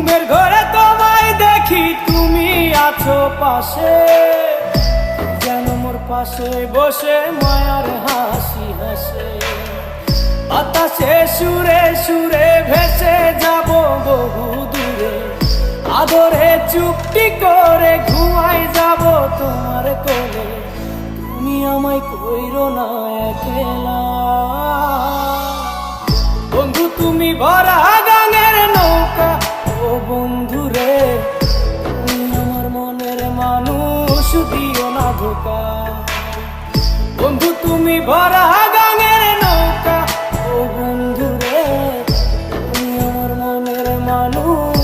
ঘুমের ঘরে তোমায় দেখি তুমি আছো পাশে, যেন মোর পাশে বসে মায়ার হাসি হাসে। বাতাসে সুরে সুরে ভেসে যাব বহু দূরে, আদরে চুপটি করে ঘুমাই যাব তোমার কোলে। তুমি আমায় কইরো না একলা, বন্ধু তুমি ভরা গাঙের নৌকা। ও বন্ধু রে, তুমি আমার মনের মানুষ, দিও না ধোকা। বন্ধু তুমি ভরা গাঙের নৌকা। ও বন্ধু রে, তুমি আমার মনের মানুষ।